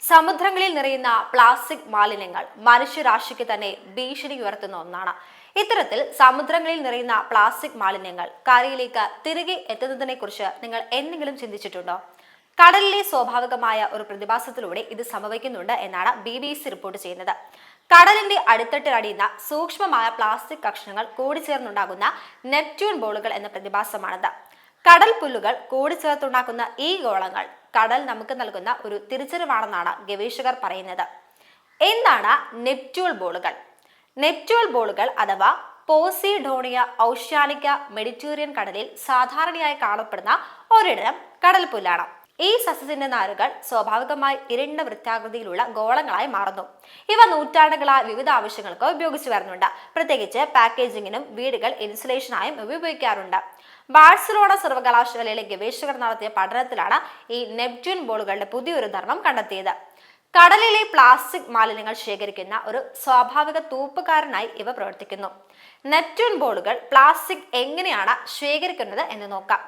സമുദ്രങ്ങളിൽ നിറയുന്ന പ്ലാസ്റ്റിക് മാലിന്യങ്ങൾ മനുഷ്യരാശിക്ക് തന്നെ ഭീഷണി ഉയർത്തുന്ന ഒന്നാണ്. ഇത്തരത്തിൽ സമുദ്രങ്ങളിൽ നിറയുന്ന പ്ലാസ്റ്റിക് മാലിന്യങ്ങൾ കരയിലേക്ക് തിരികെ എത്തുന്നതിനെ കുറിച്ച് നിങ്ങൾ എന്തെങ്കിലും ചിന്തിച്ചിട്ടുണ്ടോ? കടലിലെ സ്വാഭാവികമായ ഒരു പ്രതിഭാസത്തിലൂടെ ഇത് സംഭവിക്കുന്നുണ്ട് എന്നാണ് BBC റിപ്പോർട്ട് ചെയ്യുന്നത്. കടലിന്റെ അടിത്തട്ടിൽ അടിയുന്ന സൂക്ഷ്മമായ പ്ലാസ്റ്റിക് കഷ്ണങ്ങൾ കൂടിച്ചേർന്നുണ്ടാകുന്ന നെപ്റ്റ്യൂൺ ബോളുകൾ എന്ന പ്രതിഭാസമാണിത്. കടൽ പുല്ലുകൾ കൂടിച്ചേർത്തുണ്ടാക്കുന്ന ഈ ഗോളങ്ങൾ കടൽ നമുക്ക് നൽകുന്ന ഒരു തിരിച്ചറിവാണെന്നാണ് ഗവേഷകർ പറയുന്നത്. എന്താണ് നെപ്റ്റ്യൂൺ ബോളുകൾ? നെപ്റ്റ്യൂൺ ബോളുകൾ അഥവാ പോസിഡോണിയ ഓഷ്യാനിക്ക മെഡിറ്ററേനിയൻ കടലിൽ സാധാരണയായി കാണപ്പെടുന്ന ഒരിടം കടൽ പുല്ലാണ്. ഈ സസ്യത്തിന്റെ നാരുകൾ സ്വാഭാവികമായി ഇരുണ്ട വൃത്താകൃതിയിലുള്ള ഗോളങ്ങളായി മാറുന്നു. ഇവ നൂറ്റാണ്ടുകളായി വിവിധ ആവശ്യങ്ങൾക്ക് ഉപയോഗിച്ചു വരുന്നുണ്ട്. പ്രത്യേകിച്ച് പാക്കേജിങ്ങിനും വീടുകൾ ഇൻസുലേഷനായും ഉപയോഗിക്കാറുണ്ട്. ബാഴ്സലോണ സർവകലാശാലയിലെ ഗവേഷകർ നടത്തിയ പഠനത്തിലാണ് ഈ നെപ്റ്റ്യൂൺ ബോളുകളുടെ പുതിയൊരു ധർമ്മം കണ്ടെത്തിയത്. കടലിലെ പ്ലാസ്റ്റിക് മാലിന്യങ്ങൾ ശേഖരിക്കുന്ന ഒരു സ്വാഭാവിക തൂപ്പുകാരനായി ഇവ പ്രവർത്തിക്കുന്നു. നെപ്റ്റ്യൂൺ ബോളുകൾ പ്ലാസ്റ്റിക് എങ്ങനെയാണ് ശേഖരിക്കുന്നത് എന്ന് നോക്കാം.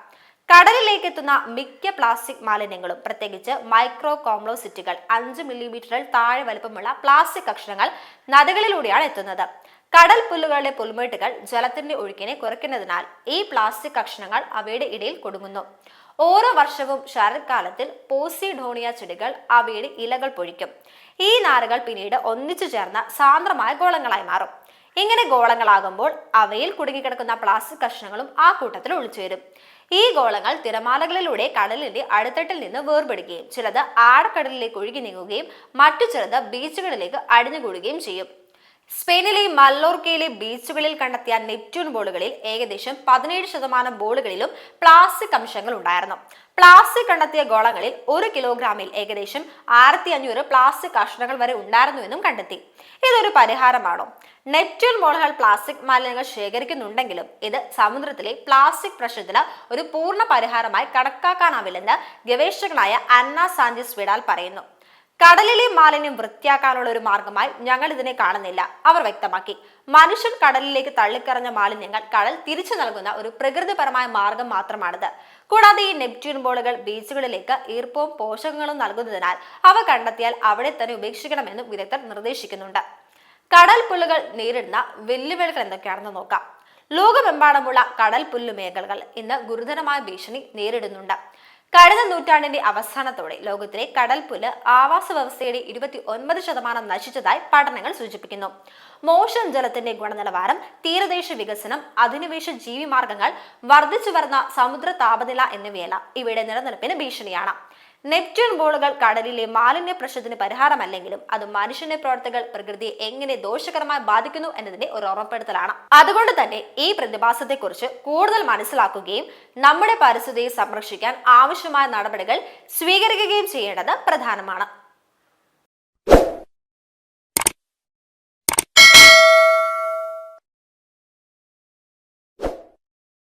കടലിലേക്ക് എത്തുന്ന മിക്ക പ്ലാസ്റ്റിക് മാലിന്യങ്ങളും, പ്രത്യേകിച്ച് മൈക്രോ കോംപ്ലോസിറ്റുകൾ, 5 മില്ലിമീറ്ററിൽ താഴെ വലുപ്പമുള്ള പ്ലാസ്റ്റിക് കഷ്ണങ്ങൾ നദികളിലൂടെയാണ് എത്തുന്നത്. കടൽ പുല്ലുകളുടെ പുൽമേട്ടുകൾ ജലത്തിന്റെ ഒഴുക്കിനെ കുറയ്ക്കുന്നതിനാൽ ഈ പ്ലാസ്റ്റിക് കഷ്ണങ്ങൾ അവയുടെ ഇടയിൽ കുടുങ്ങുന്നു. ഓരോ വർഷവും ശരത്കാലത്തിൽ പോസിഡോണിയ ചെടികൾ അവയുടെ ഇലകൾ പൊഴിക്കും. ഈ നാരുകൾ പിന്നീട് ഒന്നിച്ചു ചേർന്ന സാന്ദ്രമായ ഗോളങ്ങളായി മാറും. ഇങ്ങനെ ഗോളങ്ങളാകുമ്പോൾ അവയിൽ കുടുങ്ങിക്കിടക്കുന്ന പ്ലാസ്റ്റിക് കഷ്ണങ്ങളും ആ കൂട്ടത്തിൽ ഒളിച്ചുവരും. ഈ ഗോളങ്ങൾ തിരമാലകളിലൂടെ കടലിന്റെ അടിത്തട്ടിൽ നിന്ന് വേർപെടുകയും ചിലത് ആഴക്കടലിലേക്ക് ഒഴുകി നീങ്ങുകയും മറ്റു ചിലത് ബീച്ചുകളിലേക്ക് അടിഞ്ഞുകൂടുകയും ചെയ്യും. സ്പെയിനിലെ മല്ലോർക്കയിലെ ബീച്ചുകളിൽ കണ്ടെത്തിയ നെപ്റ്റ്യൂൺ ബോളുകളിൽ ഏകദേശം 17% ബോളുകളിലും പ്ലാസ്റ്റിക് അംശങ്ങൾ ഉണ്ടായിരുന്നു. പ്ലാസ്റ്റിക് കണ്ടെത്തിയ ഗോളങ്ങളിൽ 1 കിലോഗ്രാമിൽ ഏകദേശം 1500 പ്ലാസ്റ്റിക് കഷ്ണങ്ങൾ വരെ ഉണ്ടായിരുന്നുവെന്നും കണ്ടെത്തി. ഇതൊരു പരിഹാരമാണോ? നെപ്റ്റ്യൂൺ ബോളുകൾ പ്ലാസ്റ്റിക് മാലിന്യങ്ങൾ ശേഖരിക്കുന്നുണ്ടെങ്കിലും ഇത് സമുദ്രത്തിലെ പ്ലാസ്റ്റിക് പ്രശ്നത്തിന് ഒരു പൂർണ്ണ പരിഹാരമായി കണക്കാക്കാനാവില്ലെന്ന് ഗവേഷകനായ അന്ന സാഞ്ചസ് വിഡാൽ പറയുന്നു. കടലിലെ മാലിന്യം വൃത്തിയാക്കാനുള്ള ഒരു മാർഗമായി ഞങ്ങൾ ഇതിനെ കാണുന്നില്ല, അവർ വ്യക്തമാക്കി. മനുഷ്യൻ കടലിലേക്ക് തള്ളിക്കറഞ്ഞ മാലിന്യങ്ങൾ കടൽ തിരിച്ചു നൽകുന്ന ഒരു പ്രകൃതിപരമായ മാർഗം മാത്രമാണിത്. കൂടാതെ ഈ നെപ്റ്റ്യൂൺ ബോളുകൾ ബീച്ചുകളിലേക്ക് ഈർപ്പവും പോഷകങ്ങളും നൽകുന്നതിനാൽ അവ കണ്ടെത്തിയാൽ അവിടെ തന്നെ ഉപേക്ഷിക്കണമെന്നും വിദഗ്ധർ നിർദ്ദേശിക്കുന്നുണ്ട്. കടൽ പുല്ലുകൾ നേരിടുന്ന വെല്ലുവിളികൾ എന്തൊക്കെയാണെന്ന് നോക്കാം. ലോകമെമ്പാടുമുള്ള കടൽ പുല്ലു മേഖലകൾ ഇന്ന് ഗുരുതരമായ ഭീഷണി നേരിടുന്നുണ്ട്. കഴിഞ്ഞ നൂറ്റാണ്ടിന്റെ അവസാനത്തോടെ ലോകത്തിലെ കടൽ പുല്ല് ആവാസ വ്യവസ്ഥയുടെ 29% നശിച്ചതായി പഠനങ്ങൾ സൂചിപ്പിക്കുന്നു. മോശം ജലത്തിന്റെ ഗുണനിലവാരം, തീരദേശ വികസനം, അധിനിവേശ ജീവിമാർഗങ്ങൾ, വർദ്ധിച്ചു വരുന്ന സമുദ്ര താപനില എന്നിവയെല്ലാം ഇവയുടെ നിലനിൽപ്പിന് ഭീഷണിയാണ്. നെപ്റ്റ്യൂൺ ബോളുകൾ കടലിലെ മാലിന്യ പ്രശ്നത്തിന് പരിഹാരമല്ലെങ്കിലും അത് മനുഷ്യന്റെ പ്രവർത്തികൾ പ്രകൃതിയെ എങ്ങനെ ദോഷകരമായി ബാധിക്കുന്നു എന്നതിന്റെ ഒരു ഓർമ്മപ്പെടുത്തലാണ്. അതുകൊണ്ട് തന്നെ ഈ പ്രതിഭാസത്തെക്കുറിച്ച് കൂടുതൽ മനസ്സിലാക്കുകയും നമ്മുടെ പരിസ്ഥിതിയെ സംരക്ഷിക്കാൻ ആവശ്യമായ നടപടികൾ സ്വീകരിക്കുകയും ചെയ്യേണ്ടത് പ്രധാനമാണ്.